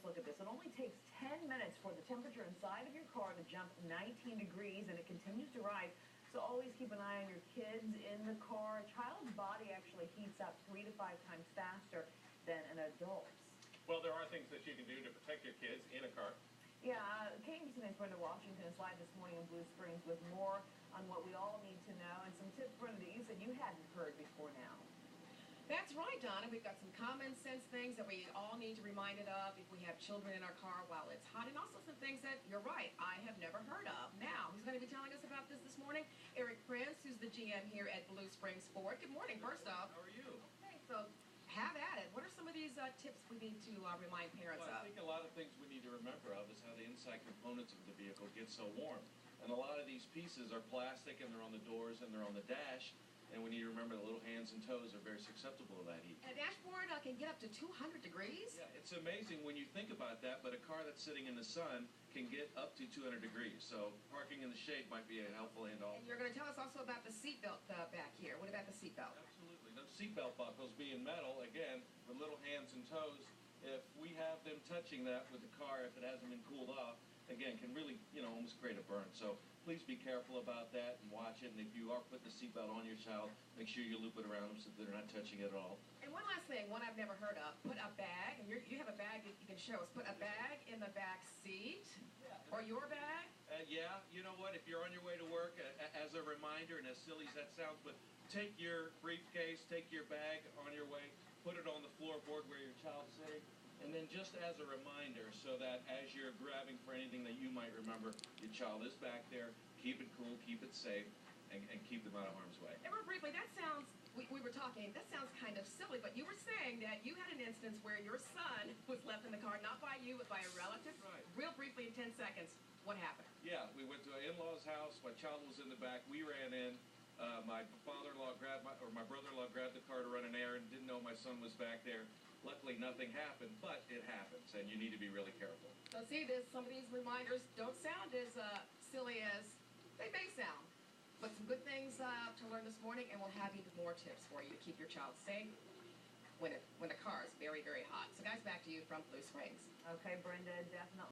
look at this. It only takes 10 minutes for the temperature inside of your car to jump 19 degrees, and it continues to rise. So always keep an eye on your kids in the car. A child's body actually heats up 3 to 5 times faster than an adult's. Well, there are things that you can do to protect your kids in a car. Yeah, KMBC9's Brenda Washington is live this morning in Blue Springs with more on what we all need to know and some tips, Brenda, that you said you hadn't heard before now. That's right, Donna. We've got some common sense things that we all need to be reminded of if we have children in our car while it's hot, and also some things that, you're right, I have never heard of. Now, who's going to be telling us about this morning? Eric Prince, who's the GM here at Blue Springs Ford. Good morning, first off. How are you? Okay, so have at it. What are some of these tips we need to remind parents Well, I of? think a lot of things we need to remember of is how the inside components of the vehicle get so warm. And a lot of these pieces are plastic, and they're on the doors, and they're on the dash. And we need to remember the little hands and toes are very susceptible to that heat. A dashboard can get up to 200 degrees. Yeah, it's amazing when you think about that, but a car that's sitting in the sun can get up to 200 degrees. So parking in the shade might be a helpful hand all. And you're going to tell us also about the seatbelt back here. What about the seatbelt? Absolutely. Those seatbelt buckles being metal, again, the little hands and toes, if we have them touching that with the car, if it hasn't been cooled off, again, can really, almost create a burn. So please be careful about that and watch it. And if you are putting the seatbelt on your child, make sure you loop it around them so they're not touching it at all. And one last thing, one I've never heard of. Put a bag, and you have a bag that you can show us. Put a bag in the back seat, or your bag. Yeah, you know what? If you're on your way to work, as a reminder, and as silly as that sounds, but take your briefcase, take your bag on your way, put it on the floorboard where your child's sitting. And then just as a reminder, so that as you're grabbing for anything that you might remember, your child is back there, keep it cool, keep it safe, and keep them out of harm's way. And real briefly, that sounds, we were talking, that sounds kind of silly, but you were saying that you had an instance where your son was left in the car, not by you, but by a relative. Right. Real briefly, in 10 seconds, what happened? Yeah, we went to an in-law's house. My child was in the back. We ran in. My father-in-law my brother-in-law grabbed the car to run an errand, didn't know my son was back there. Luckily, nothing happened, but it happens, and you need to be really careful. So see, some of these reminders don't sound as silly as they may sound, but some good things to learn this morning, and we'll have even more tips for you to keep your child safe when the car is very, very hot. So guys, back to you from Blue Springs. Okay, Brenda, definitely.